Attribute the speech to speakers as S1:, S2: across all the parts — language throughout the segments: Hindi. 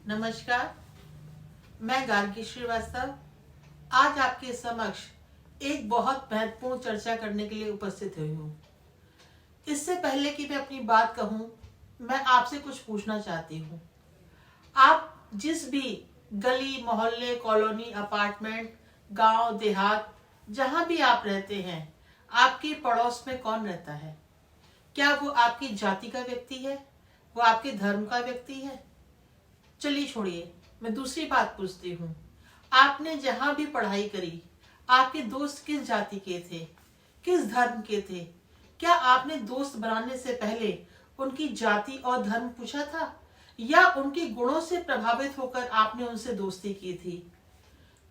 S1: नमस्कार, मैं गार्गी श्रीवास्तव आज आपके समक्ष एक बहुत महत्वपूर्ण चर्चा करने के लिए उपस्थित हुई हूँ। इससे पहले कि मैं अपनी बात कहूँ, मैं आपसे कुछ पूछना चाहती हूँ। आप जिस भी गली, मोहल्ले, कॉलोनी, अपार्टमेंट, गांव, देहात, जहाँ भी आप रहते हैं, आपके पड़ोस में कौन रहता है? क्या वो आपकी जाति का व्यक्ति है? वो आपके धर्म का व्यक्ति है? चलिए छोड़िए, मैं दूसरी बात पूछती हूँ। आपने जहां भी पढ़ाई करी, आपके दोस्त किस जाति के थे, किस धर्म के थे? क्या आपने दोस्त बनाने से पहले उनकी जाति और धर्म पूछा था, या उनके गुणों से प्रभावित होकर आपने उनसे दोस्ती की थी?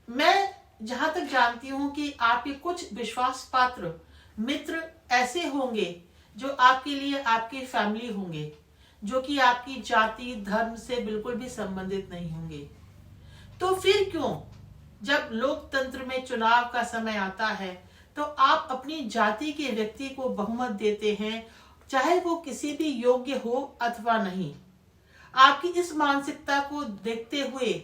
S1: मैं जहां तक जानती हूँ कि आपके कुछ विश्वास पात्र मित्र ऐसे होंगे जो आपके लिए आपके फैमिली होंगे, जो कि आपकी जाति धर्म से बिल्कुल भी संबंधित नहीं होंगे। तो फिर क्यों जब लोकतंत्र में चुनाव का समय आता है तो आप अपनी जाति के व्यक्ति को बहुमत देते हैं, चाहे वो किसी भी योग्य हो अथवा नहीं? आपकी इस मानसिकता को देखते हुए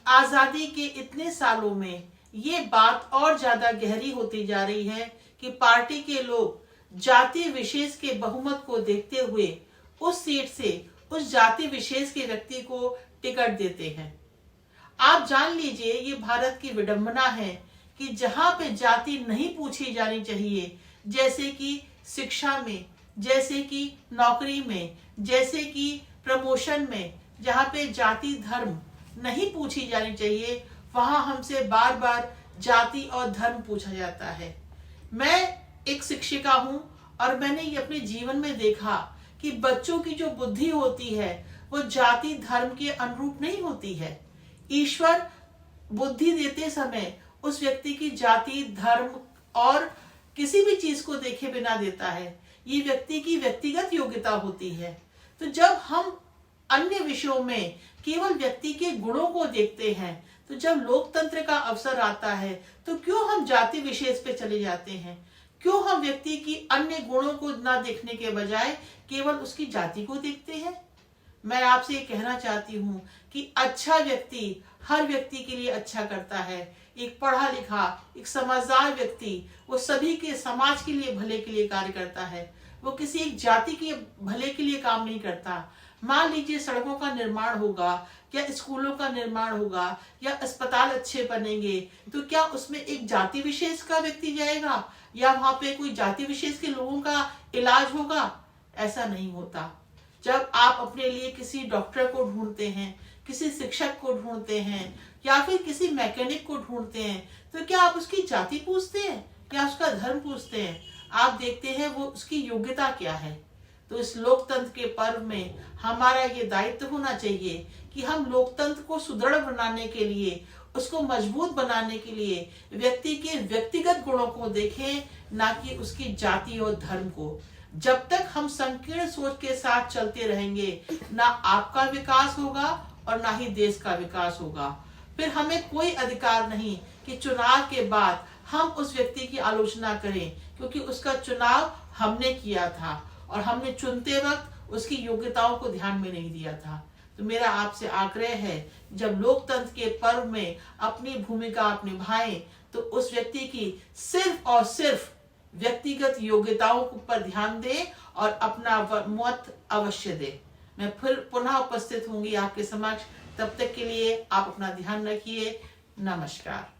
S1: आजादी के इतने सालों में ये बात और ज्यादा गहरी होती जा रही है कि पार्टी के लोग जाति विशेष के बहुमत को देखते हुए उस सीट से उस जाति विशेष के व्यक्ति को टिकट देते हैं। आप जान लीजिए, ये भारत की विडंबना है कि जहां पे जाति नहीं पूछी जानी चाहिए, जैसे कि शिक्षा में, जैसे कि नौकरी में, जैसे कि प्रमोशन में, जहां पे जाति धर्म नहीं पूछी जानी चाहिए, वहां हमसे बार बार जाति और धर्म पूछा जाता है। मैं एक शिक्षिका हूं और मैंने ये अपने जीवन में देखा कि बच्चों की जो बुद्धि होती है वो जाति धर्म के अनुरूप नहीं होती है। ईश्वर बुद्धि देते समय उस व्यक्ति की जाति धर्म और किसी भी चीज को देखे बिना देता है। ये व्यक्ति की व्यक्तिगत योग्यता होती है। तो जब हम अन्य विषयों में केवल व्यक्ति के गुणों को देखते हैं, तो जब लोकतंत्र का अवसर आता है तो क्यों हम जाति विशेष पे चले जाते हैं? क्यों हम व्यक्ति की अन्य गुणों को ना देखने के बजाय केवल उसकी जाति को देखते हैं? मैं आपसे ये कहना चाहती हूँ कि अच्छा व्यक्ति हर व्यक्ति के लिए अच्छा करता है। एक पढ़ा लिखा, एक समझदार व्यक्ति वो सभी के समाज के लिए भले के लिए कार्य करता है। वो किसी एक जाति के भले के लिए काम नहीं करता। मान लीजिए सड़कों का निर्माण होगा या स्कूलों का निर्माण होगा या अस्पताल अच्छे बनेंगे, तो क्या उसमें एक जाति विशेष का व्यक्ति जाएगा या वहां पे कोई जाति विशेष के लोगों का इलाज होगा? ऐसा नहीं होता। जब आप अपने लिए किसी डॉक्टर को ढूंढते हैं, किसी शिक्षक को ढूंढते हैं या फिर किसी मैकेनिक को ढूंढते हैं, तो क्या आप उसकी जाति पूछते हैं या उसका धर्म पूछते हैं? आप देखते हैं वो उसकी योग्यता क्या है। तो इस लोकतंत्र के पर्व में हमारा ये दायित्व होना चाहिए कि हम लोकतंत्र को सुदृढ़ बनाने के लिए, उसको मजबूत बनाने के लिए व्यक्ति के व्यक्तिगत गुणों को देखें, ना कि उसकी जाति और धर्म को। जब तक हम संकीर्ण सोच के साथ चलते रहेंगे, ना आपका विकास होगा और ना ही देश का विकास होगा। फिर हमें कोई अधिकार नहीं कि चुनाव के बाद हम उस व्यक्ति की आलोचना करें, क्योंकि उसका चुनाव हमने किया था और हमने चुनते वक्त उसकी योग्यताओं को ध्यान में नहीं दिया था। तो मेरा आपसे आग्रह है, जब लोकतंत्र के पर्व में अपनी भूमिका आप निभाएं, तो उस व्यक्ति की सिर्फ और सिर्फ व्यक्तिगत योग्यताओं पर ध्यान दें और अपना मत अवश्य दें। मैं फिर पुनः उपस्थित होंगी आपके समक्ष। तब तक के लिए आप अपना ध्यान रखिए। नमस्कार।